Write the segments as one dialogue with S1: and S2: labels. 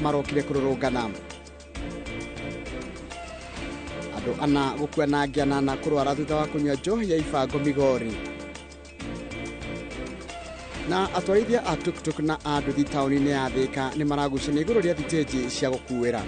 S1: marokire kururungana. Andu ana gukua na ngiana na kurwara thutha wa kunywa njohi ya ibango Migori. Na atwarithia a tuk-tuk na anduthi tauni-ini ya Thika ni maragucania iguru ria thiteji cia gukuira.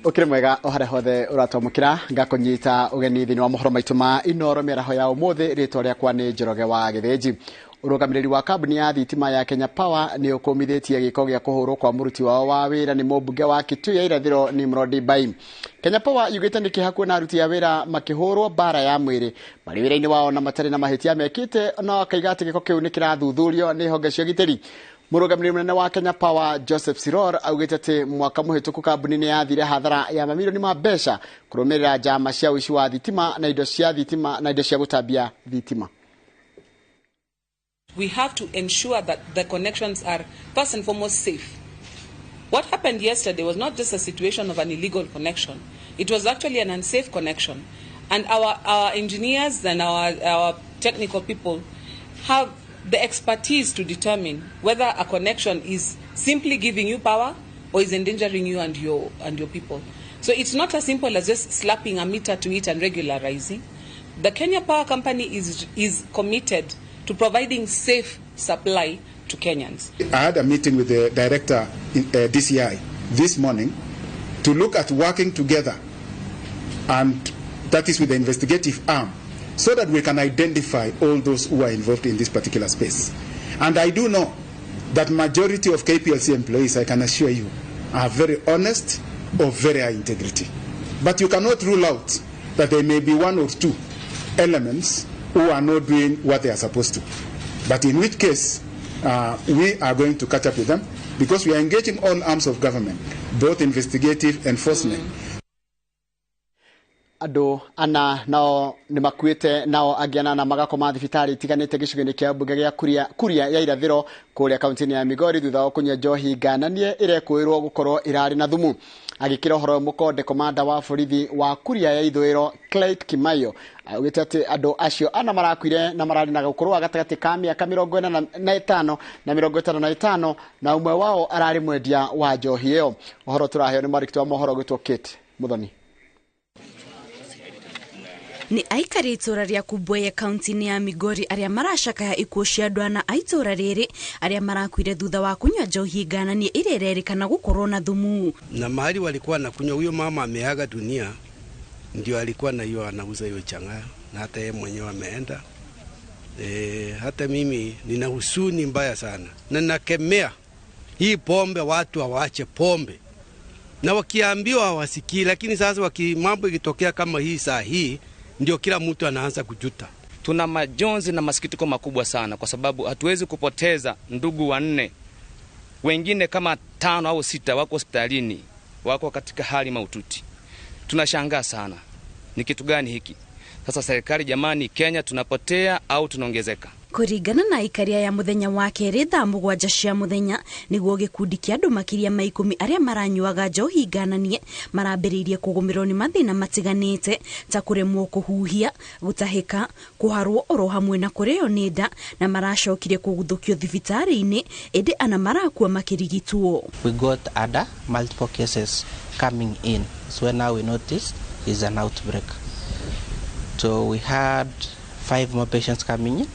S1: Ukire mwega ohare hothe uratomukira ngakunyita ugeni thini wa mohoro maitu ma INooro Mĩaraho ya umuthi ritwa riakwa ni Njoroge wa Githĩnji. Urugamiriri wa kambuni ya thitima ya Kenya Power ni ukumithitie giko gia kuhurwo kwa muruti wao wa wira ni mũmbunge wa Kitui ya irathiro ni Murang'a. Kenya Power yugite ni kihakuo na aruti a wira makihurwo bara ya mwiri mari wira-ini wao na matari na mahitia mekite no akaiga ati giko kiu ni kirathuthurio ni honge cia giteri. Murugamiriri munene wa Kenya Power Joseph Siror augite ati mwaka muhituku kambuni ni yathire hathara ya mamilioni ma mbeca kurumirira njama cia uici wa thitima na indo cia thitima na indo cia gutambia thitima.
S2: We have to ensure that the connections are first and foremost safe. What happened yesterday was not just a situation of an illegal connection. It was actually an unsafe connection. And our engineers and our technical people have the expertise to determine whether a connection is simply giving you power or is endangering you and your people. So it's not as simple as just slapping a meter to it and regularizing. The Kenya Power Company is committed to providing safe supply to Kenyans.
S3: I had a meeting with the director in DCI this morning to look at working together, and that is with the investigative arm, so that we can identify all those who are involved in this particular space. And I do know that majority of KPLC employees, I can assure you, are very honest or very high integrity. But you cannot rule out that there may be one or two elements who are not doing what they are supposed to. But in which case, we are going to catch up with them because we are engaging all arms of government, both investigative, enforcement.
S1: Ado ana nao ni makuite nao agiana na magakoma thibitari tiganite gicugini kia mbunge gia kuria ya irathiro kuria kaunti ya Migori thutha wa kunya njohi gananie irekuirwo gukorwo irari na thumu. Agikira horo mukonde komanda wa borithi wa kuria ya ithwiro Clyde Kimayo augite ati ado acio ana marakwire na marari na gukorwo agatagati ka miaka 45 na 55 na umwe wao arari mwendia wa njohi iyo. Horo turaheo ni marikito wa mohoro gwitwo Kate Muthoni.
S4: Ni aikari itura ria kubwe kaunti ya Migori aria marashakaya ikuo cia andu ana aitura riri aria marakwire thutha wa kunywa njohi gananie irererikana gukorwo na thumu.
S5: Na mahali walikuwa na kunywa, huyo mama ameaga dunia, ndio alikuwa na hiyo anauza hiyo chang'aa, na hata yeye mwenyewe ameenda. Hata mimi nina huzuni mbaya sana, na nakemea hii pombe, watu hawaache pombe, na wakiambiwa hawasikii. Lakini sasa mambo ikitokea kama hii saa hii, ndio kila mtu anaanza kujuta.
S6: Tuna majonzi na masikitiko makubwa sana kwa sababu hatuwezi kupoteza ndugu 4. Wengine kama 5 au 6 wako hospitalini, wako katika hali mahututi. Tunashangaa sana. Ni kitu gani hiki? Sasa serikali, jamani, Kenya tunapotea au tunaongezeka?
S4: Kurigana na ikaria ya muthenya wa keri thaa 7 cia muthenya niguo gikundi kia andu makiria ma 10 aria maranyuaga njohi gananie marambiririe kugumirwo ni mathina matiganite ta kuremwo kuhuhia, gutahika, kuharwo oro hamwe na kureo ni nda, na maracokire kuguthukio thibitari-ini indi ana marakua makirigitwo.
S7: We got other multiple cases coming in, so now we noticed is an outbreak. So we had 5 more patients coming in.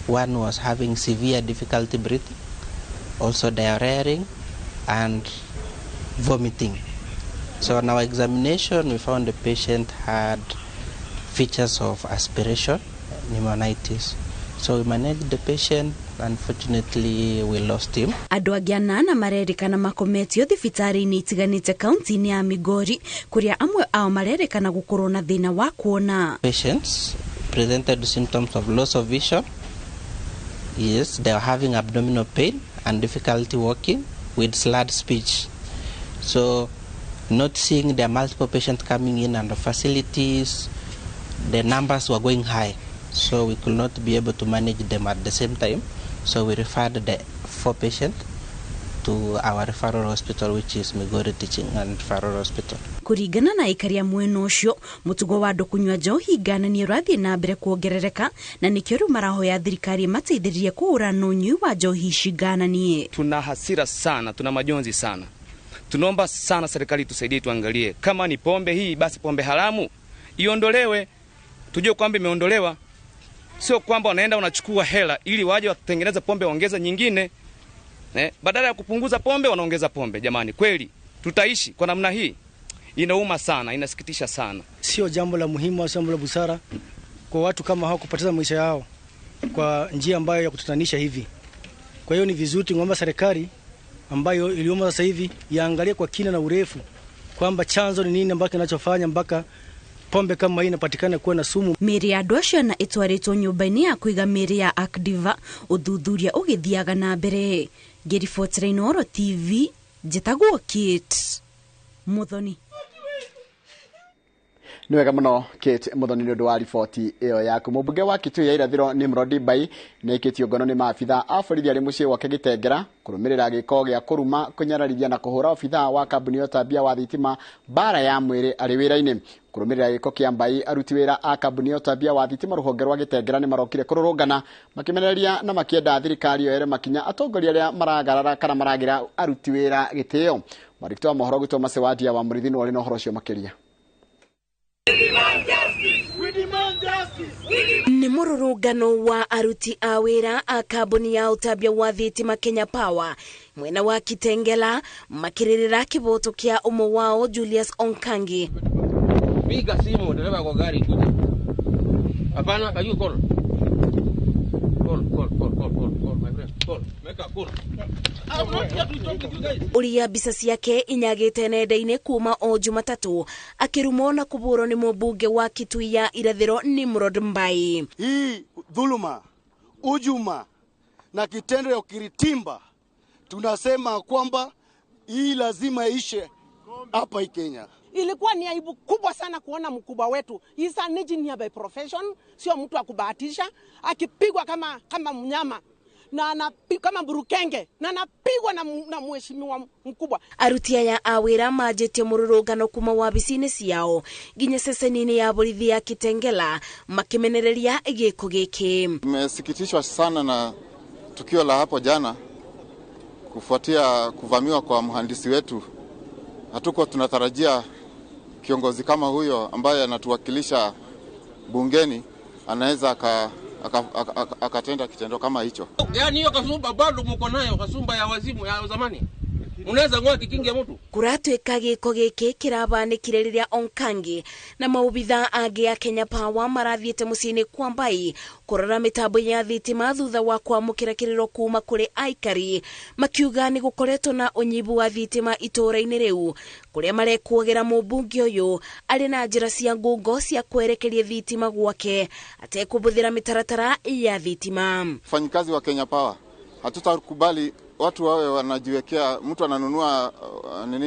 S7: One was having severe difficulty breathing, also diarrhea and vomiting. So on our examination, we found the patient had features of aspiration, pneumonitis. So we managed the patient. Unfortunately, we lost him.
S4: Andu agiana na marerikana makometio thibitari-ini itiganite kaunti ya Migori kuria amwe ao marerikana gukorwo na thina wa kuona.
S7: Patients presented symptoms of loss of vision. Yes, they are having abdominal pain and difficulty walking with slurred speech. So, not seeing there are multiple patients coming in and the facilities, the numbers were going high. so we could not be able to manage them at the same time. So we referred the 4 patients to our referral hospital, which is Migori Teaching and Referral Hospital.
S4: Kuringana na ikaria mwena ucio mutugo wa andu kunywa njohi gananie rathie na mbere kuongerereka na nikio riu marahoya thirikari mateithiririe kuura nunyu wa njohi shigananie.
S6: Tuna hasira sana, tuna majonzi sana. Tunaomba sana serikali tusaidie, tuangalie kama ni pombe hii basi pombe haramu iondolewe, tujue kwamba imeondolewa, sio kwamba wanaenda wanachukua hela ili waje watengeneze pombe waongeza nyingine. Badala ya kupunguza pombe wanaongeza pombe. Jamani, kweli tutaishi kwa namna hii? Inauma sana, inasikitisha sana.
S8: Sio jambo la muhimu au jambo la busara kwa watu kama hao kupoteza maisha yao kwa njia ambayo ya kutatanisha hivi. Kwa hiyo ni vizuri ngomba serikali ambayo iliomba sasa hivi yaangalie kwa kina na urefu kwamba chanzo ni nini ambacho kinachofanya mpaka pombe kama hii inapatikana kuwa na sumu.
S4: Miri ya dosha na itwaritwo nyumba-ini ya kuiga miri ya Activa uthuthuria ugithiaga na mbere. Ngiribotera INooro TV, njitagwo Kate Muthoni.
S1: Ni wega muno Kate Muthoni ni undu wa riboti iyo yaku. Mubunge wa Kitui ya irathiro Nimrod Bai na ikitio ngono ni maabitha a borithi ari mucii wake Gitengera kurumirira giko gia kuruma kunyararithia na kuhura obitha wa kambuni ya utambia wa thitima bara ya mwiri ari wira-ini. Kurumirira giko kia Bai, aruti wira a kambuni ya utambia wa thitima ruhonge rwa Gitengera ni marokire kururungana makimenereria na makienda thirikari yoere makinya atongoria aria maragarara kana maragira aruti wira gitio. Marikito wa mohoro gitwa Masewadia wa Murithi no ri no horo cio makiria.
S4: Ni mururungano wa aruti a wira a kambuni ya utambia wa thitima Kenya Power mwena wa Kitengela makiririra kiboto kia umo wao Julius Onkangi.
S9: Piga simu dereva kwa gari kuja. Hapana, kaju call. Call my friend. Call. Make a call. I'm not here to talk with you guys.
S4: Uria bisa ciake inyagite nenda-ini kuma o Jumatatu akirumo na kuburo ni mubunge wa Kitui ya irathiro Nimrod Bai.
S10: Hii dhuluma, ujuma na kitendo ya ukiritimba tunasema kwamba hii lazima ishe hapa Kenya.
S11: Ilikuwa ni aibu kubwa sana kuona mkubwa wetu, he's an engineer by profession, sio mtu akubahatisha, akipigwa kama mnyama na anapigwa kama burukenge na anapigwa na mheshimiwa mkubwa.
S4: Arutia ya awira majetie mururungano kuma wabicini ciao nginya ceceni-ini ya borithi ya Kitengela makimenereria giko giki.
S12: Tumesikitishwa sana na tukio la hapo jana kufuatia kuvamiwa kwa mhandisi wetu. Hatuko tunatarajia kiongozi kama huyo ambaye anatuwakilisha bungeni anaweza akatenda kitendo kama hicho.
S9: Yaani hiyo kasumba bado mko nayo, kasumba ya wazimu ya zamani. Unaweza ngoa kikinge mtu.
S4: Kuratwika giko giki kirabanikire riria Onkangi na maubitha angi ya Kenya Power marathiete mucini kwa Bai kurora mitambo ya thitima thutha wa kwamukira kiriro kuma kuri aikari makiuga ni gukoretwo na unyibu wa thitima itura-ini riu kuria marekuogera mubunge uyu ari na njira cia ngungo cia kwerekeria thitima gwake atekubuthira mitaratara ya thitima.
S12: Wafanyikazi wa Kenya Power hatutakubali watu wawe wanajiwekea, mtu ananunua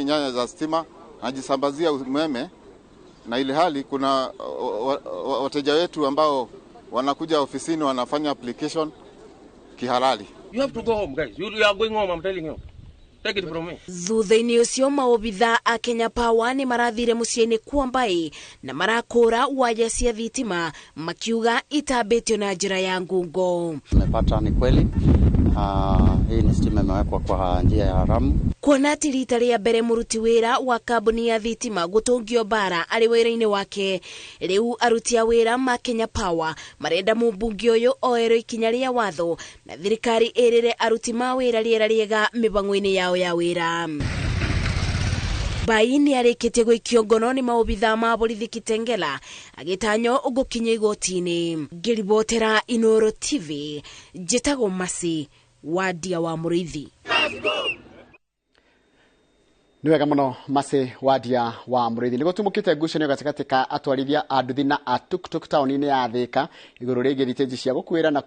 S12: nyaya za stima anajisambazia umeme, na ile hali kuna wateja wetu ambao wanakuja ofisini wanafanya application kihalali.
S9: You have to go home guys. You are going home, I'm telling you. Take it from me.
S4: Thutha-ini ucio maobitha a Kenya Power ni marathire muciini kwa Bai na marakura waya cia thitima makiuga itambitio na njira ya ngungo.
S13: Tumepata ni kweli hii ni stima imewekwa kwa njia ya haramu.
S4: Kuona ati rita ria mbere muruti wira wa kambuni ya thitima gutungio bara ari wira-ini wake, riu aruti a wira ma Kenya Power marenda mubunge uyu oero ikinya ria watho na thirikari irire aruti ma wira riera riega mibango-ini yao ya wira. Bai ni arikitie gwikio ngono ni maobitha ma borithi Kitengela agitanyo gukinya igoti-ini. Ngiribotera INooro TV, njitagwo Masi Wadia wa Murithi.
S1: Ni wega muno mase wadia wa murithi nigo tumukite ngucanio gatagati ka atwarithia a nduthi na a tuk-tuk tauni-ini ya Thika iguru rigi thiteji cia gukwira na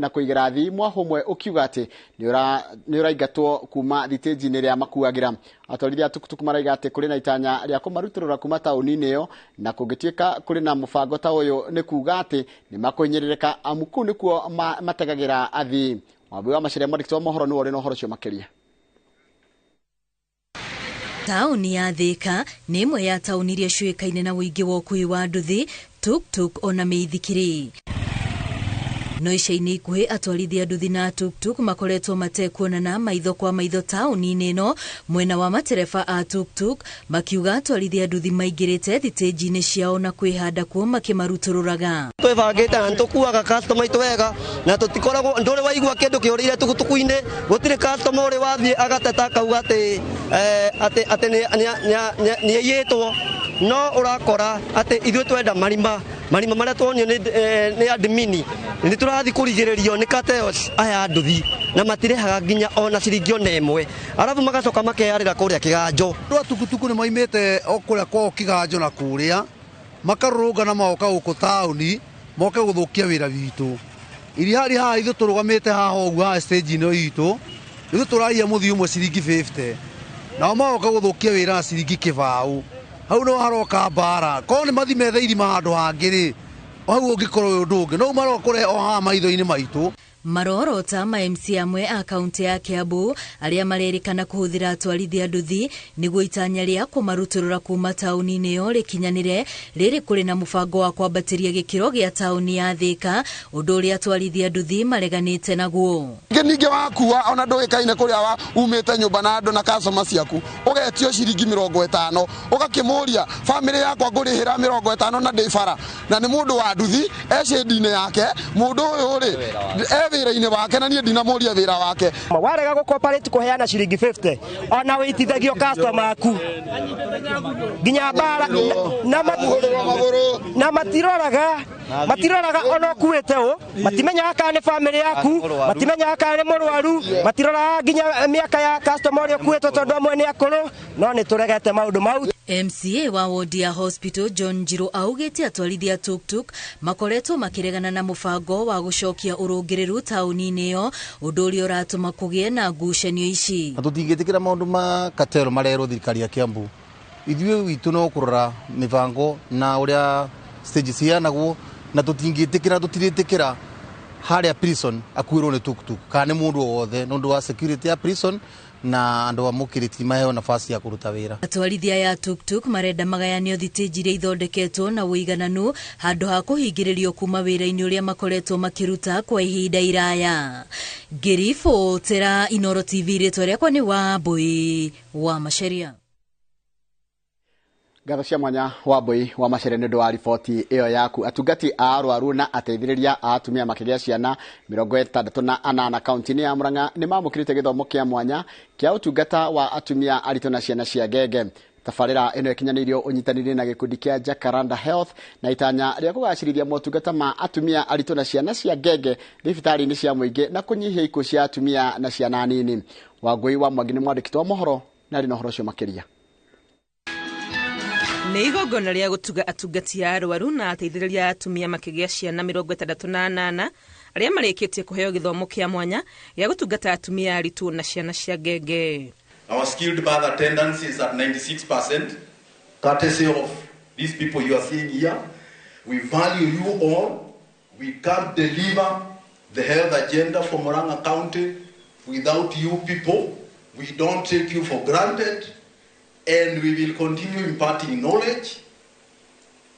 S1: kuigera thi mwahumwe ukiuga ati ni uraingatwo kuma thiteji-ini ria makuagira. Atwarithia a tuk-tuk maraiga ati kuri na itanya ria kumaruturura kuma tauni-ini iyo na kungituika kuri na mubango ta uyu ni kuga ati ni makuinyiririka amuku nikuo mategagira athi. Wabua maciria mwandiki wa mohoro ni wori no horo cio makiria.
S4: Tauni ya Thika ni imwe ya tauni iria ciuikaine na wĩingĩ wa ũkui wa nduthi, tuk-tuk ona mĩithikiri. No ica-inĩ ikuhĩ atwarithia nduthi na tuk-tuk makoretwo matekuonana maitho kwa maitho tauni-inĩ ĩno mwena wa matereba a tuk-tuk makiuga atwarithia nduthi maingĩrĩte thitĩnji-inĩ ciao na kwĩhanda kuo makĩmarutũrũraga.
S14: Twĩbangĩte na nĩtũkuaga customer aitũ wega na tũtikoragwo ndũrĩ waigua kĩndũ kĩũrĩire tukutuku-inĩ gũtirĩ customer ũrĩ wathiĩ agateta akauga atĩ nĩaiyĩtwo no ũrakora atĩ ithuĩ twenda marima marĩa tuonio nĩ admini nĩ tũrathi kũrigĩrĩrio nĩ cartels aya nduthi na matirehaga nginya ona ciringi ona ĩmwe arabu magacoka makeyarĩra kũrĩa kĩganjo.
S15: Andũ a tukutuku nĩ maimĩte o kũrĩa kwao kĩganjo na kũrĩa makarũrũngana magoka gũkũ taũni moke gũthũkia wĩra witũ. Irihari haha ithuĩ tũrũgamĩte haha ũguo haha stage-inĩ itũ ithuĩ tũraria mũthii ũmwe ciringi 50 nao magoka gũthũkia wĩra na ciringi kĩbaũ. Hau no haroka mbara korwo nĩ mathi metha irima handũ hangĩ-rĩ hau ũngĩkorwo ũndũ ũngĩ no maroka kũrehe o haha maitho-inĩ maitũ.
S4: Marorota ma MC amwe a kaunti ya Kiambu aria marerikana kuhuthira atwarithia nduthi niguo itanya ria kumarutũrũra kuma tauni-inĩ iyo rikinyanire riri kuri na mubango wa kwambatiria gikiro gia tauni ya Thika undu uria atwarithia nduthi mareganite naguo.
S16: Ningĩ wakua ona ndũĩkaine kũrĩa wa umĩte nyũmba na andũ na customer ciaku ũgetio ciringi 50 ũgakĩmũria family yakwa ngũrĩhĩra 50 na ndĩbara na nĩ mũndũ wa nduthi ecĩndi-inĩ yake mũndũ ũyũ rĩ wĩra-inĩ wake na niĩ ndinamũria wĩra wake.
S14: Warega gũcooperate kũheana ciringi 50 ona wĩtithagio customer aku nginya mbara na matiroraga ona ũkuĩte ũ matimenyaga kana nĩ family yaku matimenyaga kana nĩ mũrwaru matiroraga nginya mĩaka ya customer ũrĩa ũkuĩtwo tondũ amwe nĩ akũrũ no nĩ tũregete maũndũ mau.
S4: MCA wa wodi ya hospital John Njiro augĩte atwarithia tuk-tuk makoretwo makiregana na mubango wa gucokia urũngĩrĩru tauni-inĩ iyo ũndũ ũrĩa ũratũma kũgĩe na ngucanio ici.
S15: Tũtingĩtĩkĩra maũndũ ma cartel marerwo thirikari ya Kiambu. Ithuĩ witũ no kũrora mĩbango na ũrĩa stage ciheanagwo na tũtirĩtĩkĩra harĩa prison akuĩrwo nĩ tuk-tuk kana nĩ mũndũ o wothe nĩ ũndũ wa security ya prison na andũ amũkĩrĩti maheo nafasi ya kũruta wĩra. Atwarithia
S4: ya tuk-tuk marenda magayanio thitĩnji iria ithondeketwo na ũigananu handũ ha kũhingĩrĩrio kuma wĩra-inĩ ũrĩa makoretwo makĩruta kwa ihinda iraya. Ngĩribotera INooro TV rĩtwa rĩakwa nĩ Wambui wa Macharia.
S1: Ngatho cia mwanya Wambui wa Macharia nĩ ũndũ wa riboti ĩyo yaku. Atungati a arwaru na ateithĩrĩria a atumia makĩgĩa ciana 68 kaunti-inĩ ya Murang'a nĩ mamũkĩrĩte gĩthomo kĩa mwanya kĩa ũtungata wa atumia aritũ na ciana cia ngenge. Tabarĩra ĩno ĩkinyanĩirio ũnyitanĩri na gĩkundi kĩa Jacaranda Health na itanya rĩa kũgacĩrithia motungata ma atumia aritũ na ciana cia ngenge thibitarĩ-inĩ cia mũingĩ na kũnyihia ikuũ cia atumia na ciana nini. Wangui wa Mwangi nĩ mwandĩki wa mohoro na rĩ na ũhoro ũcio makĩria.
S17: Nĩ igongona rĩa gũtuga atungati a arwaru na ateithĩrĩria atumia makĩgĩa ciana 68 arĩa marĩkĩtie kũheo gĩthomo kĩa mwanya gĩa gũtungata atumia aritũ na ciana cia ngenge.
S18: Our skilled birth attendance is at 96%, courtesy of these people you are seeing here. We value you all. We can't deliver the health agenda for Murang'a County without you people. We don't take you for granted. And we will continue imparting knowledge,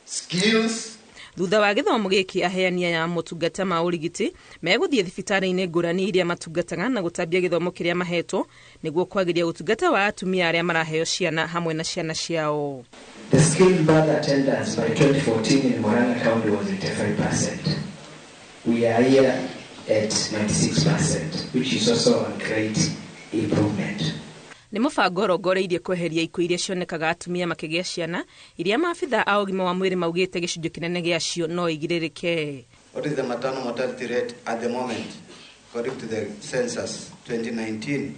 S18: skills.
S17: Thutha wa gĩthomo gĩkĩ aheania ya motungata ma ũrigiti megũthiĩ thibitarĩ-inĩ ngũrani iria matungataga na gũtambia gĩthomo kĩrĩa mahetwo nĩguo kwagĩria ũtungata wa atumia arĩa maraheo ciana hamwe na ciana ciao.
S19: The skilled birth attendance by 2014 in Murang'a County was 85%. We are here at 96%, which is also a great improvement.
S17: Nĩ mũbango ũrongoreirie kweheria ikuũ iria cionekaga atumia makĩgĩa ciana iria maabitha a ũgima wa mwĩrĩ maugĩte gĩcunjĩ kĩnene gĩacio no igirĩrĩke.
S20: What is the maternal mortality rate at the moment according to the census 2019?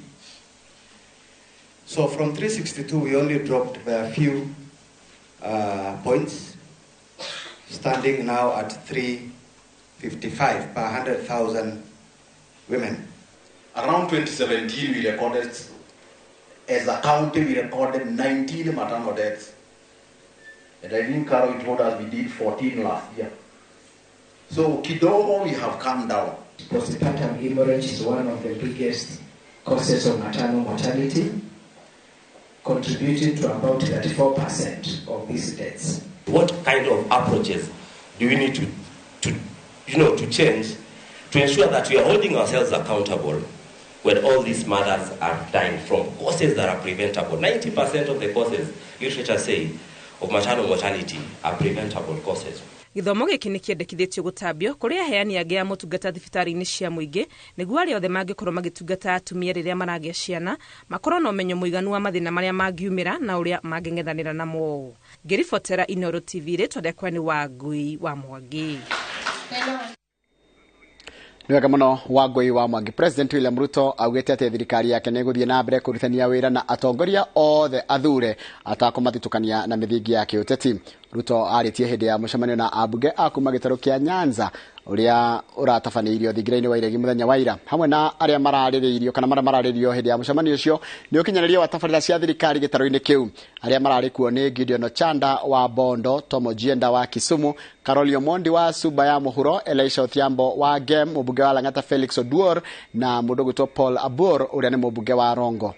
S20: So from 362, we only dropped by a few points, standing now at 355 per 100,000 women.
S21: Around 2017, we recorded, as a county, we recorded 19 maternal deaths. And I think Carol told us we did 14 last year. So kidogo, we have come down.
S19: Postpartum hemorrhage is one of the biggest causes of maternal mortality, contributing to about 34% of these deaths.
S22: What kind of approaches do we need to change to ensure that we are holding ourselves accountable when all these mothers are dying from causes that are preventable? 90% of the causes, literature say, of maternal mortality are preventable causes.
S17: Githomo giki ni kiendekithitio gutambio kuri aheani angi a motungata thibitari-ini cia muingi niguo aria othe mangikorwo magitungata atumia riria maragĩa ciana makorwo na umenyo muiganu wa mathina maria mangiumira na uria mang'ethanira namo. Ngiribotera INooro TV ritwa rĩakwa nĩ Wangui wa Mwangi.
S1: Niwega muno Wangui wa Mwangi. President William Ruto augite ati thirikari yake ni guthie na mbere kurutania wira na atongoria othe athure atakomathitukania na mithingi ya kiuteti. Ruto aritie hindi ya mucemanio na abunge akuma gitaro kia Nyanza uria uratabanĩirio thigiraini wa iregi muthenya wa ira hamwe na aria mararĩrĩirio kana mararĩrĩirio hindi ya mucemanio ucio ni ukinyanĩria wa tabarĩra cia thirikari gitaro-ini kiu. Aria mararĩ kuo ni Gideon Ochanda wa Bondo, Tomo Jienda wa Kisumu, Karolio Mondi wa Suba ya Muhuro, Elisha Othiambo wa Gem, mubunge wa Lang'ata Felix Oduor na mudogo Paul Abur uria ni mubunge wa Rongo.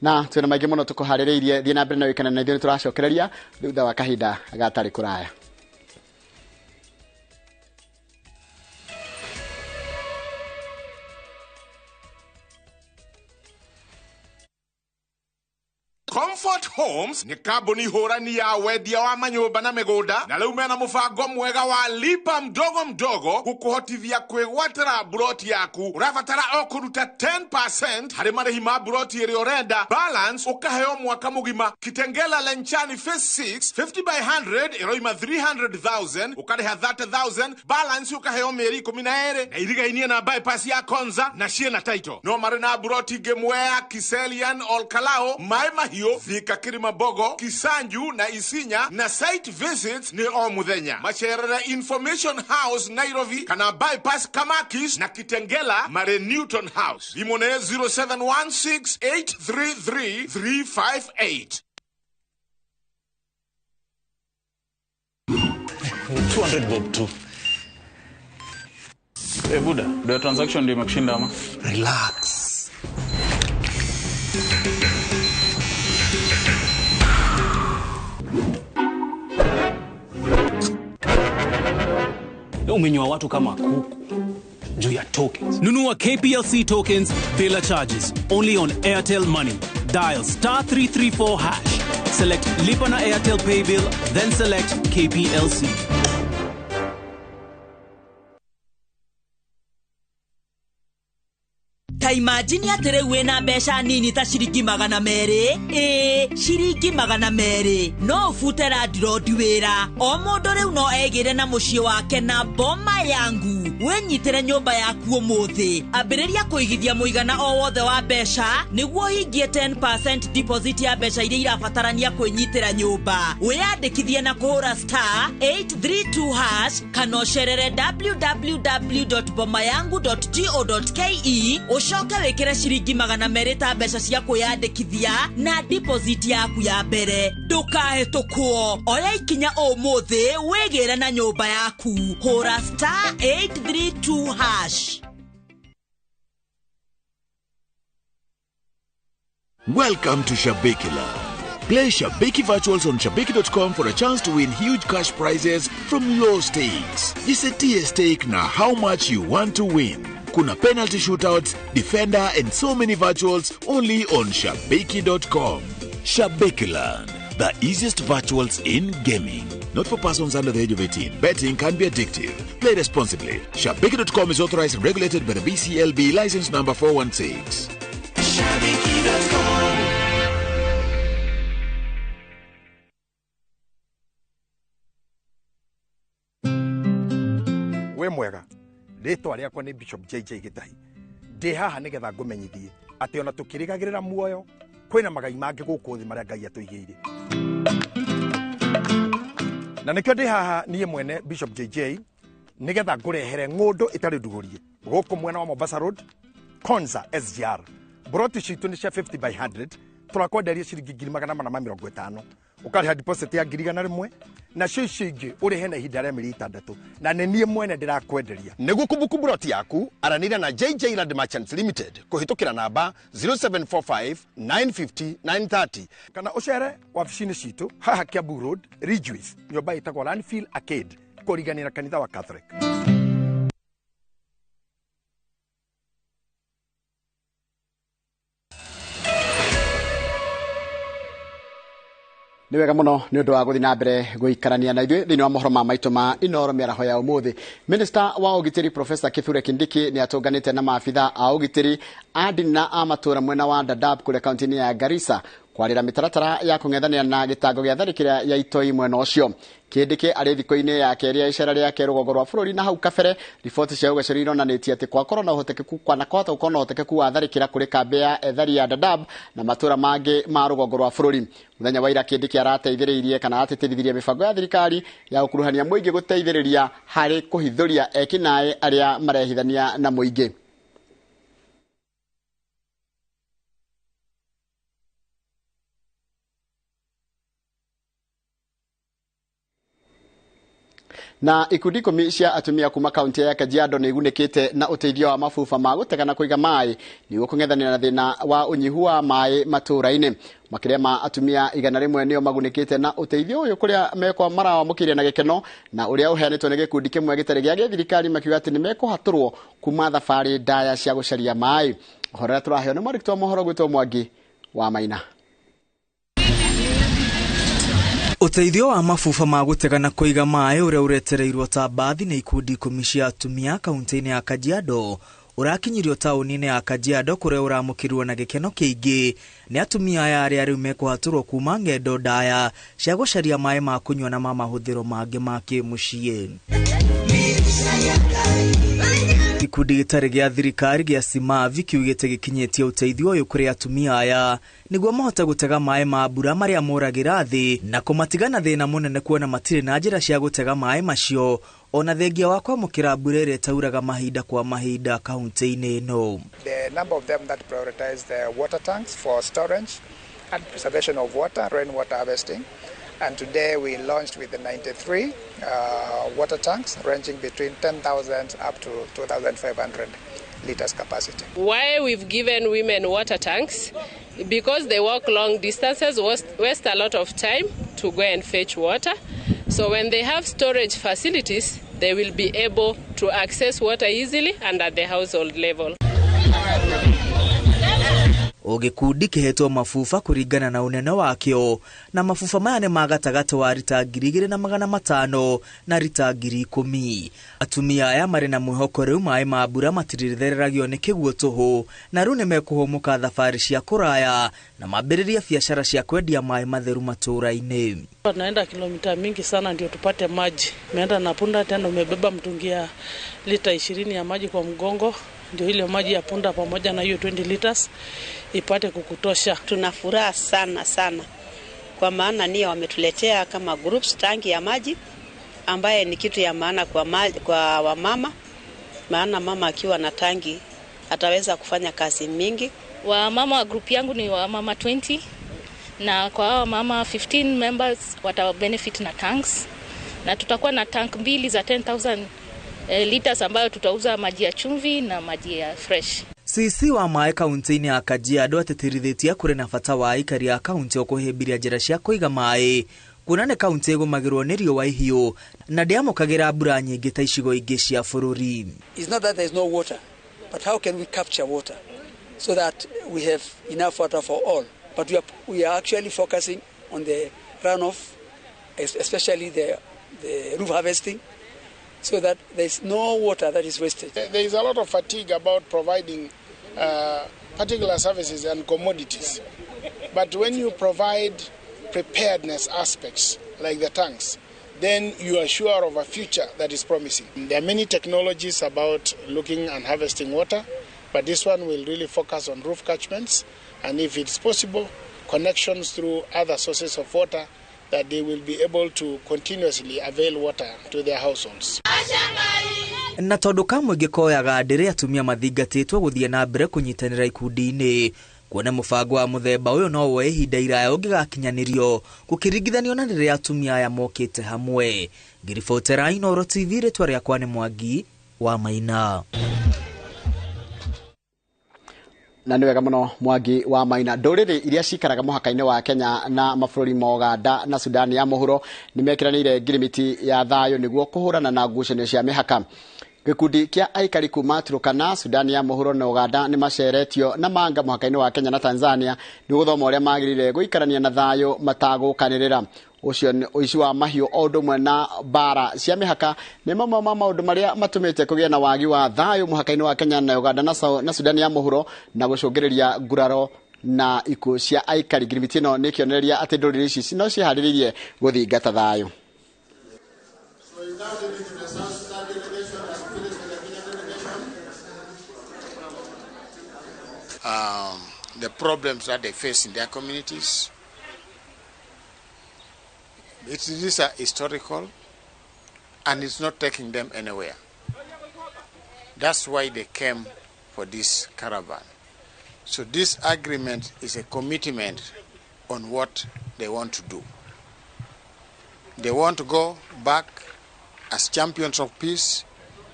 S1: Na twina maingĩ muno tukuharĩrĩirie thiĩ na mbere na wĩkana na ithuĩ tũracokereria thutha wa kahinda gatarĩ kũraya.
S23: Comfort Homes ni kambuni hurani ya wendia wa manyumba na migunda na leo mena mufango mwega wa lipa mdogo mdogo kukuhotithia kwigwatira broti yaku urabatara okuruta 10% hari marĩhi ma broti ĩrĩa ũrenda balance ukaheo mwaka mugima. Kitengela Lenchani phase 6 50 by 100 iroima 300,000 ukareha 30,000 balance ukaheo mĩeri 12 na irigainie na bypass ya Konza na Shiena Title. No marina broti Gemwea, Kiselian, Olkalao, Maimahio, Thika, Kirimabogo, Kisanju na Isinya na site visits ni o muthenya. Macherera Information House Nairobi kana bypass Kamakis na Kitengela Mare Newton House. Limone 0716-833-358.
S24: 200 bob tu. Buda, the transaction ndio imekushinda ama? Relax.
S25: Umenywa watu kama kuku juu ya tokens.
S26: Nunua KPLC tokens bila charges only on Airtel Money. Dial *334#. Select Lipa na Airtel Pay Bill, then select KPLC.
S27: Ta imagine atere wena besha nini ta shiringi 200. Shiringi 200 no futera dirodi wera o mundu riu no egire na mucie wake na boma yangu wenyitere nyumba yaku umuthi ambiriria kuigithia muigana o wothe wa besha niguo hingie 10% deposit ya besha iria irabatarania kwinyitira nyumba wiyandikithie na kuhura *832# kana sherere www.bomayangu.go.ke ucoke wikire shiringi 200 ta besha cia kuyandikithia na deposit yaku ya mbere ndukahetukwo oya ikinya umuthi wigire na nyumba yaku hura *832#.
S28: Welcome to Shabikila. Play Shabiki Virtuals on Shabiki.com for a chance to win huge cash prizes from low stakes. Jisetie stake na how much you want to win. Kuna penalty shootouts, defender and so many virtuals only on Shabiki.com. Shabikiland, the easiest virtuals in gaming. Not for persons under the age of 18. Betting can be addictive. Play responsibly. Shabiki.com is authorized and regulated by the BCLB license number 416. Shabiki.com.
S2: we mwega ritwa riakwa ni Bishop JJ Gitahi ndi haha nigetha ngumenyithie ati ona tukirigagirira muoyo kwina magai mangi guku thi maria Ngai atuigiire na nikyo ndi haha nie mwene Bishop JJ nigetha ngurehere ng'undu itari ndugurie guku mwena wa Mombasa Road Konza SGR broti citu ni cia 50 by 100 turakwenderia ciringi 450 ukariha deposit ya 100 na cio ingi urihe na ihinda rĩa mĩeri 6 na nĩ niĩ mwene ndirakwenderia nĩguo kumbuku broti yaku aranĩria na JJ Land Merchants Limited kuhitukira namba 0745 950 930 kana ucere wabici-inĩ citu haha Kiambu Road Ridgeways nyũmba ĩtagwo Landfill Arcade kũringanĩra kanitha wa Catholic.
S1: Ni wega muno ni undu wa guthi na mbere guikarania na ithuĩ thĩinĩ wa mohoro ma maitũ ma INooro mĩaraho ya ũmũthĩ. Minister wa ũgitĩri Professor Kithure Kindiki ni atunganĩte na maabitha a ũgitĩri a ndini na a matũũra mwena wa Dadaab kũrĩa kaunti-inĩ ya Garissa kwarĩra mĩtaratara ya kũng'ethanĩra na gĩtango gĩa tharĩkĩra ya itoi mwena ũcio. Kindiki arĩ thikũ-inĩ ya kerĩ ya icera rĩake rũgongo rwa bũrũri na hau kabere riboti cia ũgacĩru ironanĩtie atĩ kwakorwo na ũhotekeku kwahota gũkorwo na ũhotekeku wa tharĩkĩra kũrĩ kambĩ ya ethari ya Dadaab na matũũra mangĩ ma rũgongo rwa bũrũri. Mũthenya wa ira Kindiki arateithĩrĩirie kana aratĩtĩrithirie mĩbango ya thirikari ya gũkuruhania mũingĩ gũteithĩrĩria harĩ kũhithũria ekinaĩ arĩa marehithania na mũingĩ. Na ikundi 10 cia atumia kuma kaunti ya Kajiado ni igunĩkĩte na ũteithio wa mabuba ma gũtega na kũiga maĩ nĩguo kũng'ethanĩra na thĩna wa ũnyihu wa maĩ matũũra-inĩ. Makĩria ma atumia 100 nĩo magunĩkĩte na ũteithio ũyũ kũrĩa mekwa marawamũkĩria na gĩkeno na ũrĩa ũheanĩtwo nĩ gĩkundi kĩmwe gĩtarĩ gĩa gĩthirikari makiuga atĩ nĩ mekũhatũrwo kuma thabarĩ ndaya cia gũcaria maĩ. Ũhoro ũrĩa tũraheo nĩ mwandĩki wa mohoro gwĩtwo Mwangi wa Maina.
S3: Uteithio wa mabuba ma gũtega na kũiga maĩ ũrĩa ũretereirwo ta bathi na ikundi 10 cia atumia kaunti-inĩ ya Kajiado ũrakinyirio taũni-inĩ ya Kajiado kũrĩa ũramũkĩrirwo na gĩkeno kĩingĩ nĩ atumia aya arĩa rĩu mekũhatũrwo kuma ng'endo ndaya cia gũcaria maĩ ma kũnyua na ma mahũthĩro mangĩ ma kĩmũciĩ. Gikundi gĩtarĩ gĩa thirikari gĩa Simavi kiugĩte gĩkinyĩtie ũteithio ũyũ kũrĩ atumia aya nĩguo mahote gũtega maĩ ma mbura marĩa moragĩra thĩ na kũmatiga na thĩna mũnene kuona matirĩ na njĩra cia gũtega maĩ macio ona thengia wa kwamũkĩra mbura ĩrĩa ĩtauraga mahinda kwa mahinda kaunti-inĩ ĩno.
S5: The number of them that prioritize the water tanks for storage and preservation of water, rainwater harvesting. And today we launched with the 93 water tanks ranging between 10,000 up to 2,500 liters capacity.
S6: Why we've given women water tanks? Because they walk long distances, waste a lot of time to go and fetch water. So when they have storage facilities, they will be able to access water easily and at the household level.
S3: Gikundi kĩhetwo mabuba kũringana na ũnene wakĩo na mabuba maya nĩ magatagatĩ wa rita 2,500 na rita 10,000. Atumia aya marĩ na mwĩhoko rĩu maĩ ma mbura matirĩthereragio nĩ kĩguũ tũhũ na rĩu nĩ mekũhũmũka thabarĩ cia kũraya na mambĩrĩria biacara cia kwendia maĩ matheru matũũra-inĩ.
S7: Naenda kilomita mingi sana ndio tupate maji. Meenda na punda tena umebeba mtungi ya lita 20 ya maji kwa mgongo. Ndio ile maji ya punda pamoja na hiyo 20 liters ipate kukutosha.
S8: Tuna furaha sana sana kwa maana nia wametuletea kama groups tangi ya maji ambaye ni kitu ya maana kwa wamama, maana mama akiwa na tangi ataweza kufanya kazi mingi.
S10: Wamama wa group yangu ni wamama 20 na kwa hao mama 15 members wata benefit na tanks na tutakuwa na tank 2 za 10,000 liters ambayo tutauza maji ya chumvi na maji ya fresh.
S3: Sisi wa maĩ kaunti-inĩ ya Kajiado atĩtĩrithĩtie kũrĩ na bata wa aikari ya kaunti kũhĩmbĩria njĩra cia kũiga maĩ kuona nĩ kaunti ĩgũmagĩrwo nĩ riũa ihiũ na ndĩamũkagĩra mbura nyingĩ ta icigo ingĩ cia bũrũri.
S11: It's not that there is no water, but how can we capture water so that we have enough water for all? But we are actually focusing on the runoff, especially the roof harvesting, so that there is no water that is wasted.
S29: There is a lot of fatigue about providing particular services and commodities. But when you provide preparedness aspects like the tanks, then you are sure of a future that is promising. There are many technologies about looking and harvesting water, but this one will really focus on roof catchments, and if it's possible, connections through other sources of water, that they will be able to continuously avail water to their households.
S3: Na tondu kamwe gikoyaga ndire atumia mathingatitwo guthie na mbere kunyitanira ikundi-ini kuona mubango wa muthemba uyu no woe ihinda iraya ungigakinyanirio gukiringithanio na rire atumia aya mokite hamwe. Ngiribotera INooro TV ritwa riakwa ni Mwangi wa Maina.
S1: Na niwega muno Mwangi wa Maina. Nduriri iria cikaraga muhaka-ini wa Kenya na mabũrũri ma Uganda na Sudan ya mũhuro nimekiranire ngirimiti ya thayo niguo kuhurana na ngucanio cia mihaka. Gikundi kia aikari kuma Turkana, Sudan ya mũhuro na Uganda ni maceretio na manga muhaka-ini wa Kenya na Tanzania ni guthoma uria magirire guikarania na thayo matagukanirira. Uici wa mahiũ o ũndũ ũmwe na bara cia mĩhaka nĩ mamwe ma maũndũ marĩa matũmĩte kũgĩa na wagi wa thayũ mũhaka-inĩ wa Kenya na Uganda na Sudan ya mũhuro na gũcũngĩrĩria nguraro na ikuũ cia aikari. Ngirimiti ĩno nĩ kĩonereria atĩ ndũrĩrĩ ici no ciĩharĩrĩirie gũthingata thayũ.
S4: The problems that they face in their communities, these are historical, and it's not taking them anywhere. That's why they came for this caravan. So this agreement is a commitment on what they want to do. They want to go back as champions of peace,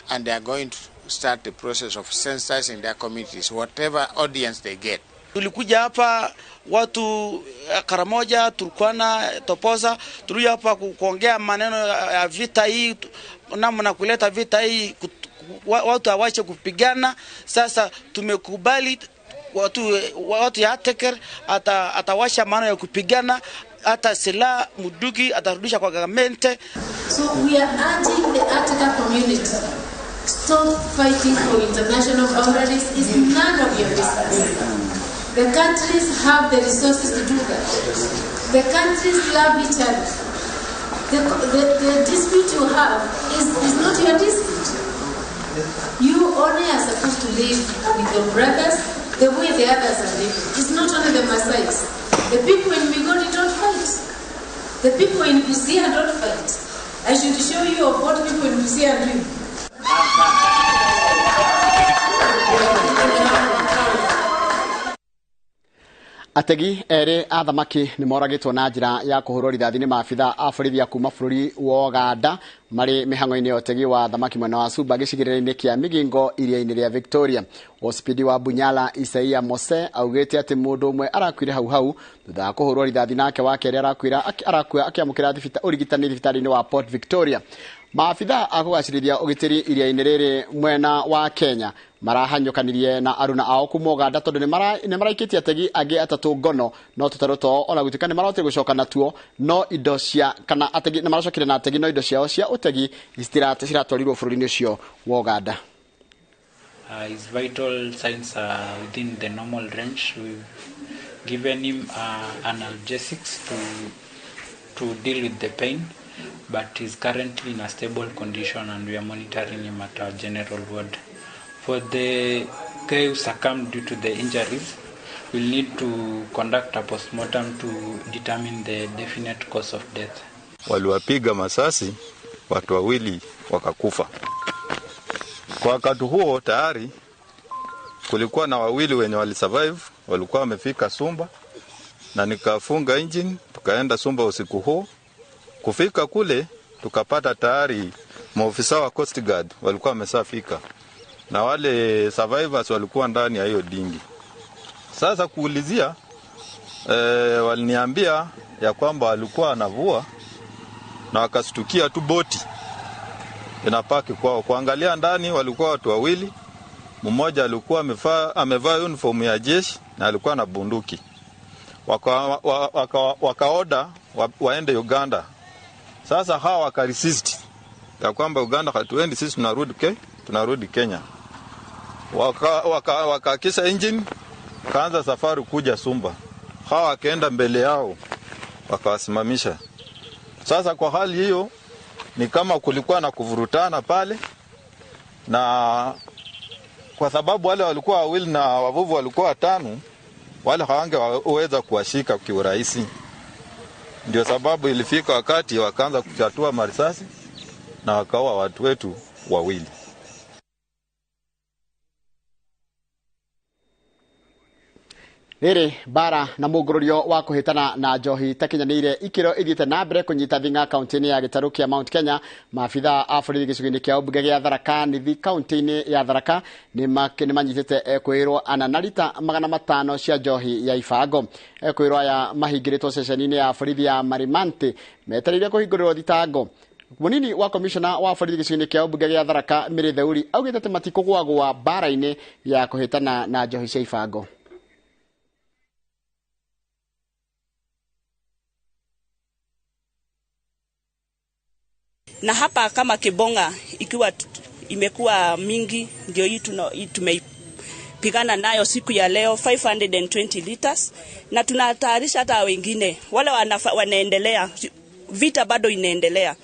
S4: and they are going to start the process of sensitizing their communities, whatever audience they get.
S9: Tulikuja hapa watu Karamoja, Turkana, Topoza, tulikuja hapa kuongea maneno ya vita hii, namna kuleta vita hii, watu hawache kupigana. Sasa tumekubali watu ya Teker atawasha maneno ya kupigana, hata silaha mudugi atarudisha kwa government.
S12: So we are urging the Attica community, stop fighting for international boundaries. It's none of your business. The countries have the resources to do that. The countries love each other. The dispute you have is not your dispute. You only are supposed to live with your brothers the way the others are living. It's not only the Maasais. The people in Migori don't fight. The people in Busia don't fight. I should show you of what people in Busia do.
S1: Ategi ere a thamaki ni moragitwo na njira ya kuhurwo rithathi ni maabitha a borithi kuma bũrũri wa Uganda mari mihango-ini ya utegi wa thamaki mwena wa Suba gicigĩrĩra-inĩ kia Migingo iria-inĩ ria Victoria. Ospidi wa Bunyala Isaia Mose augĩte atĩ mũndũ ũmwe arakuire hau thutha wa kuhurwo rithathi nake wa kerĩ arakua akiamũkĩra ũrigitani thibitarĩ-inĩ wa Port Victoria. Maabitha a kũgacĩrithia ũgitĩri iria-inĩ rĩrĩ mwena wa Kenya marahanyũkanirie na aruna ao kuma Uganda tondu ni maraikĩtie ategi angĩ atatũ ngono, no tũtarũ twao ona gũtuĩka ni marahotire gũcoka natuo, no indo cia kana ategi ni maracokire na ategi no indo ciao cia ũtegi ciratwarirwo bũrũri-inĩ ũcio wa Uganda.
S13: His vital signs are within the normal range. We've given him analgesics to deal with the pain, but he's currently in a stable condition and we are monitoring him at our general ward. For the guy who succumbed due to the injuries, we'll need to conduct a postmortem to determine the definite cause of death.
S14: Waliwapiga masasi watu wawili wakakufa. Kwa wakati huo tayari kulikuwa na wawili wenye walisurvive, walikuwa wamefika Sumba na nikafunga engine tukaenda Sumba usiku huo. Kufika kule tukapata tayari maofisa wa Coast Guard walikuwa wamesafika na wale survivors walikuwa ndani ya hiyo dingi. Sasa kuulizia waliniambia ya kwamba walikuwa wanavua na wakastukia tu boti inapaki kwao. Kuangalia ndani walikuwa watu wawili, mmoja alikuwa amevaa uniform ya jeshi na alikuwa na bunduki. Wakaoda waende Uganda. Sasa hawa wakaresist ya kwamba Uganda hatuendi, sisi tunarudi Kenya. Wakakisha engine, kaanza safari kuja Sumba. Hawa wakaenda mbele yao wakawasimamisha. Sasa kwa hali hiyo ni kama kulikuwa na kuvurutana pale, na kwa sababu wale walikuwa wawili na wavuvi walikuwa 5, wale hawangeweza kuwashika kiurahisi. Ndio sababu ilifika wakati wakaanza kuchatua marisasi na wakaua watu wetu 2.
S1: Riri bara na mugururio wa kuhitana na njohi takinyanire ikiro ithiete na mbere kunyita thinga kaunti-ini ya gitaru kia Mount Kenya. Maabitha a borithi gicunjĩ-inĩ kia ũmbunge gĩa Tharaka nithi kaunti-ini ya Tharaka ni manyitĩte kwĩrwo ana na lita 500 cia njohi ya ibango. Kwĩrwo aya mahingĩrĩtwo ceceni-inĩ ya borithi ya Marimanti metereire kũhingũrĩrwo thitango. Munini wa komishona wa borithi gicunjĩ-inĩ kia ũmbunge gĩa Tharaka Mĩrĩ Theuri augĩte atĩ matikũgwagwa bara-inĩ ya kuhitana na njohi cia ibango.
S15: Na hapa kama Kibonga ikiwa imekuwa mingi, ndio hii tumepigana nayo siku ya leo 520 liters, na tunatayarisha hata wengine wale wanaendelea, vita bado inaendelea.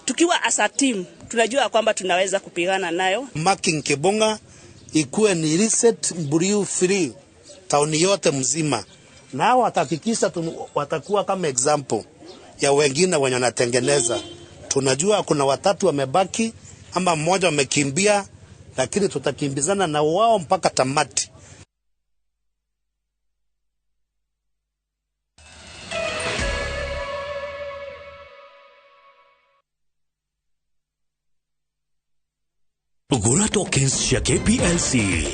S15: Tukiwa as a team tunajua kwamba tunaweza kupigana nayo.
S16: Marking Kibonga ikuwe ni reset mburiu free tauni yote mzima, na watahakikisha watakuwa kama example ya wengine wenye wanatengeneza. Tunajua kuna 3 wamebaki ama mmoja wamekimbia, lakini tutakimbizana na wao mpaka tamati.
S17: Gura tokens cia KPLC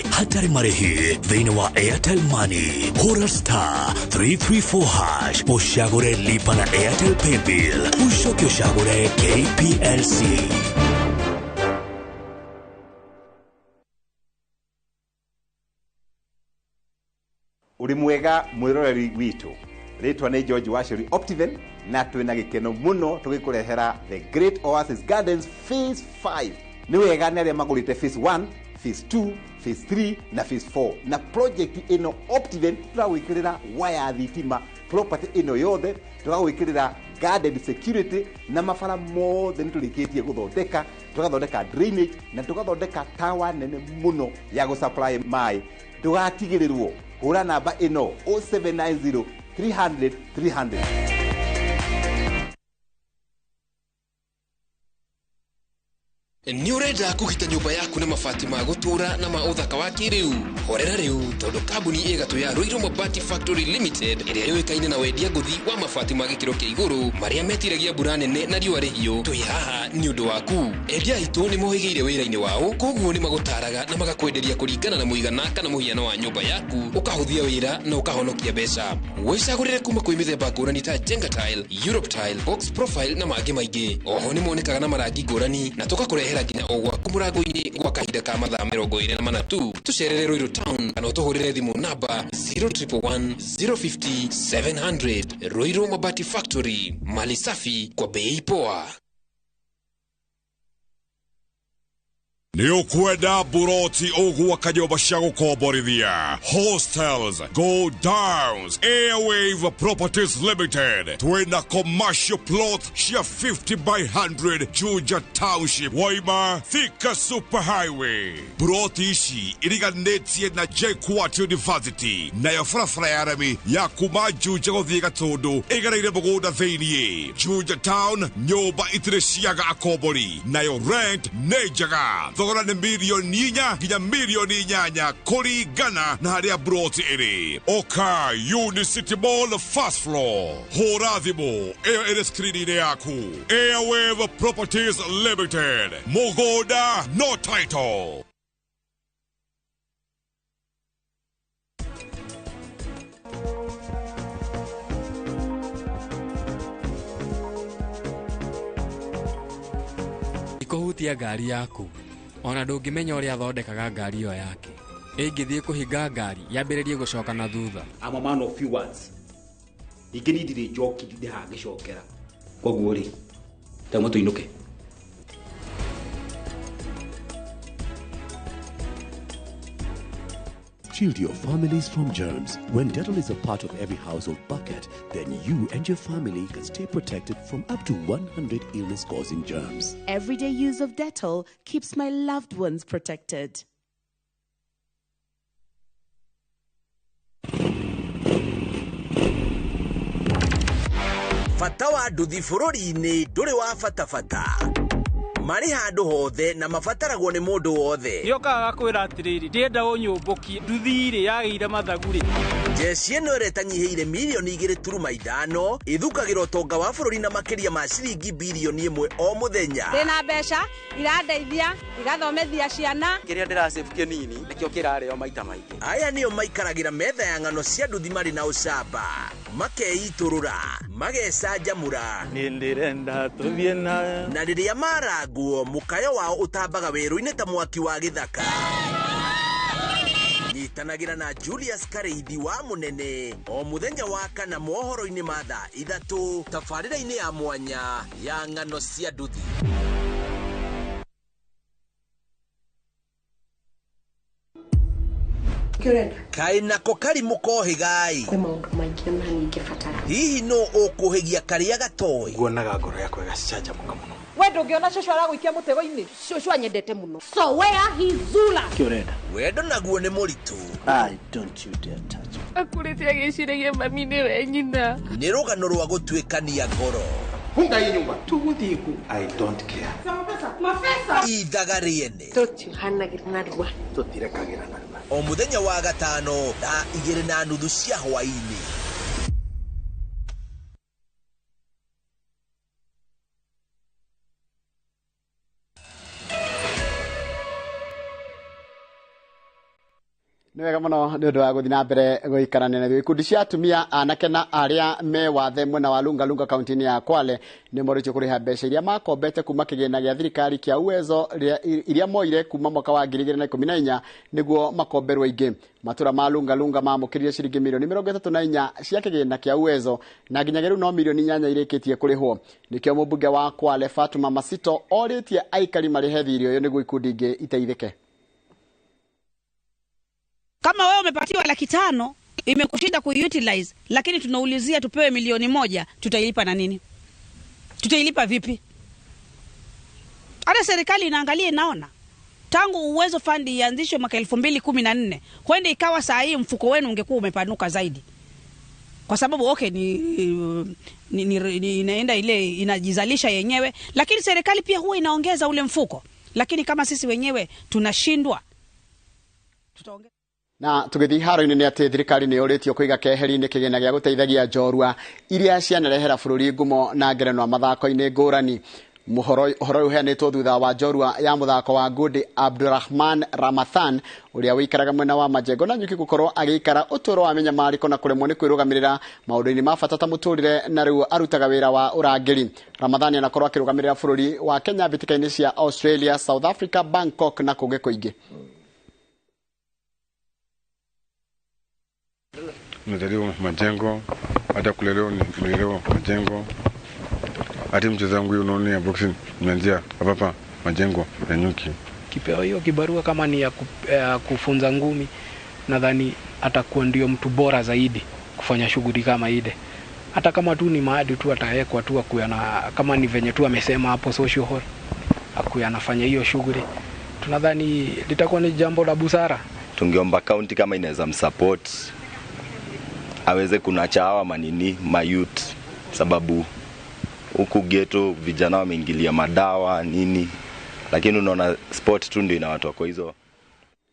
S17: hatari marehi thĩinĩ wa Airtel Money. Hũra *334# ũcagũre lipa na Airtel Paybill, ucoke ũcagũre KPLC.
S18: Uri mwega mwiroreri witu, ritwa ni George Washuri Optiven, na twina gikeno muno tugikurehera the Great Oasis Gardens Phase 5. Ni wega nere magurite Phase 1, Phase 2, Phase 3 na Phase 4. Na project ino Optiven turawikirira waya thitima property ino yothe, turawikirira garden security na mafara mothe nitulikitie guthondeka, tugathondeka drainage na tugathondeka tower nene muno ya go supply mai. Tugatigirirwo hura namba ino 0790 300 300.
S19: Ni urenda kugita nyumba yaku na mabati ma gutura na ma uthaka wa kiriu. Horera riu tondu kambuni igatu ya Ruiru Mabati Factory Limited iria yoikaine na wendia nguthi wa mabati ma gikiro kia iguru maria metiragia mbura nene na riũa rĩhiũ. Twi haha ni undu waku. Endia itu ni mohigeire wĩra-inĩ wao, koguo ni magutaraga na magakwenderia kuringana na muigana kana muhiano wa nyumba yaku, ukahuthia wĩra na ukahonokia mbeca. Wicagũrĩre kuma kwĩ mĩthemba ngũrani ta Jenga Tile, Europe Tile, Box Profile na mangĩ maingĩ. Oho ni monekaga na marangi ngũrani na tukakurehera nginya o gwaku mũrango-inĩ gwa kahinda ka mathaa 24 tu. Tucerere Ruiru Town kana ũtũhũrĩre thimũ namba 0111 050 700. Ruiru Mabati Factory, mali safi kwa bei poa.
S20: Ni ukwenda buroti ogwa kanyumba cia gukomborithia, hostels, go downs, Airwave Properties Limited. Twina commercial plot cia 50 by 100 Juja Township, Waima, Thika Superhighway. Buroti ici iriganĩtie na JKUAT University, nayo barabara ya rami ya kuma Juja gũthiĩ Gatundu ĩgereire mũgũnda thĩiniĩ. Juja Town nyũmba itirĩ ciaga akombori, nayo rent nĩ njega. Thogora nĩ milioni 4 nginya milioni 8 kũringana na harĩa broti ĩrĩ. Oka Unicity Mall first floor. Hũra thimũ ĩyo ĩrĩ screen-inĩ yaku. Airwave Properties Limited, mũgũnda no title.
S21: Ikuhutia ngari yaku, ona ndũngĩmenya ũrĩa athondekaga ngari ĩyo yake. Ĩngĩthiĩ kũhinga ngari yambĩrĩrie gũcoka na thutha.
S22: I'm a man of few words. Ingĩnindire njoki ndĩ haha ngĩcokera. Koguo rĩ, tamo tuinuke.
S17: shield your families from germs. When Dettol is a part of every household bucket, then you and your family can stay protected from up to 100 illness-causing germs.
S2: Everyday use of Dettol keeps my loved ones protected.
S5: Fata wa nduthi bururi-ini nduri wa fatafata. Mari handu hothe na mafataragwo ni mundu wothe.
S6: Niokaga kwira atiriri ndienda unyumbukie nduthi iri yagiire mathaguri.
S5: Jeci ino iretanyihiire milioni 2.5 ithukagira utonga wa bururi na makiria ma ciringi bilioni 1 o muthenya.
S23: Ndina mbeca irandeithia igathomethia ciana.
S24: Kiria ndirasave kinini nikio kirareo maita maingi.
S5: Aya nio maikaragira metha ya ng'ano cia nduthi mari na ucamba. Makeiturura magecanjamura
S24: nindirenda tuthie na
S5: riria maraguo mukayo wao utambaga weru-ini ta mwaki wa githaka. Nyitanagira na Julius Kareithi wa munene o muthenya wa kana mohoro-ini ma thaa 3 tabarĩra-ini ya mwanya ya ng'ano cia nduthi. Kaina ko kari mukohigai
S25: kwe maundu maingi na ningibatara
S5: hihi no ukuhigia karia gatoi
S24: nguonaga ngoro yakwa igacianja muka muno
S25: we ndungiona shosho aragwikia mutego-ini shosho anyendete muno so where he zula
S24: kiorenda
S5: wendo naguo ni muritu
S24: I don't you dare touch me
S25: akuritia giciragia mami ni we nyina
S5: ni rugano rwa gutwikania ngoro
S24: hunga hii nyumba tuguthie ku I don't care
S25: mafesa
S5: idagariene
S25: tutihanagirana narua
S24: tutirekagirana narua
S5: o muthenya wa gatano thaa 2:30 cia hwaini.
S1: Nĩ wega mũno nĩ ũndũ wa gũthiĩ na mbere gũikarania na ikundi cia atumia anake na arĩa me wathe mwena wa Lunga kaunti-inĩ ya Kwale nĩ morĩtio kũrĩha mbeca iria makombete kuma kĩgĩna gĩa thirikari kĩa Uwezo iria moire kuma mwaka wa 2014 nĩguo makomberwo ingĩ. Matũra ma Lunga mamũkĩrire ciringi milioni 34 cia kĩgĩna kĩa Uwezo na nginyagia rĩu no milioni 8 irĩkĩtie kũrĩhwo. Nĩkĩo mũmbunge wa Kwale Fatuma Masito orĩtie aikari marĩhe thirĩ ũyũ nĩguo ikundi ingĩ iteithĩke.
S23: Kama wewe umepatiwa 500 imekushinda kuutilize, lakini tunaulizia tupewe milioni 1, tutailipa na nini? Tutailipa vipi? Hata serikali inaangalia inaona. Tangu Uwezo Fund ianzishwe mwaka 2014, kwenda ikawa saa hii mfuko wenu ungekuwa umepanuka zaidi. Kwa sababu okay ni inaenda ile inajizalisha yenyewe, lakini serikali pia huwa inaongeza ule mfuko. Lakini kama sisi wenyewe tunashindwa, tutaongeza.
S1: Na tũgĩthiĩ haro-inĩ nĩ atĩ thirikari nĩ yũrĩtio kũiga keheri-inĩ kĩgĩna gĩa gũteithagia njorua iria cianarehera bũrũri ngumo na ngerenwa mathako-inĩ ngũrani. Ũhoro ũyũ ũheanĩtwo thutha wa njorua ya mũthako wa ngundi Abdurrahman Ramathan ũrĩa wĩikaraga mwena wa Majengo na Nyuki gũkorwo agĩikara ũtũũro wa mĩnyamarĩko na kũremwo nĩ kwĩrũgamĩrĩra maũndũ-inĩ ma bata ta mũtũrĩre na rĩu arutaga wĩra wa ũrangĩri. Ramadhan anakorwo akĩrũgamĩrĩra bũrũri wa Kenya mbĩtĩka-inĩ cia Australia, South Africa, Bangkok na kũngĩ kũingĩ.
S26: Nimezaliwa Majengo, hata kulelewa nimelelewa Majengo. Hata mchezo wangu unaona ya boxing nimeanzia hapa Majengo na Nyuki.
S27: Kipewa hiyo kibarua kama ni ya kufunza ngumi, nadhani atakuwa ndio mtu bora zaidi kufanya shughuli kama ile. Hata kama tu ni maadi tu atawekwa tu akuyana, kama ni venye tu amesema hapo social hall, akuyana fanya hiyo shughuli. Tunadhani litakuwa ni jambo la busara.
S28: Tungeomba county kama inaweza msupport aweze kunacha hawa manini mayouth, sababu huku ghetto vijana wameingilia madawa nini, lakini unaona sport tu ndio inawatoa hizo.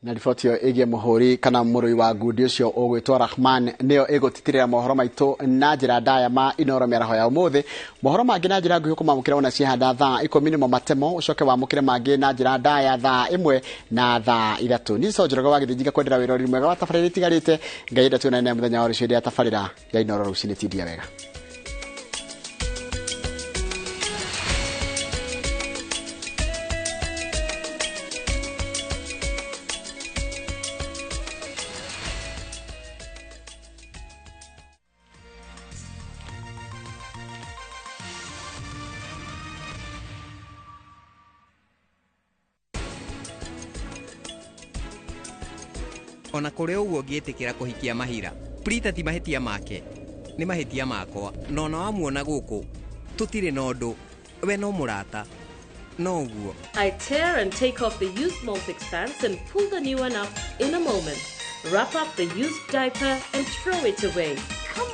S1: Na riboti yo ĩgiĩ mũhũri kana mũrũi wa ngundi ũcio ũgwĩtwo Rahman nĩyo ĩgũtitirĩra mohoro maitũ na njĩra ndaya ma INooro MĨaraho ya ũmũthĩ. Mohoro mangĩ na njĩra nguhĩ kũmamũkĩra ona ciahanda thaa 10 nĩmo matemo ũcoke wamũkĩre mangĩ na njĩra ndaya thaa 1 na thaa 3. Nĩ Njoroge wa Gĩthĩnjinga kwendera wĩra ũrĩ mwega wa tabarĩra itigarĩte. Ngai enda tuonane mũthenya wa rũciũ ya tabarĩra ya INooro rũcinĩ tindia wega.
S3: ona kũrĩ ũguo ngĩtĩkĩra kũhikia mahira Prita ti mahĩtia make nĩ mahĩtia makwa no na wamuona gũkũ tũtirĩ na ũndũ we no mũrata no ũguo.
S4: I tear and take off the used Multix pants and pull the new one up in a moment. Wrap up the used diaper and throw it away. Come on.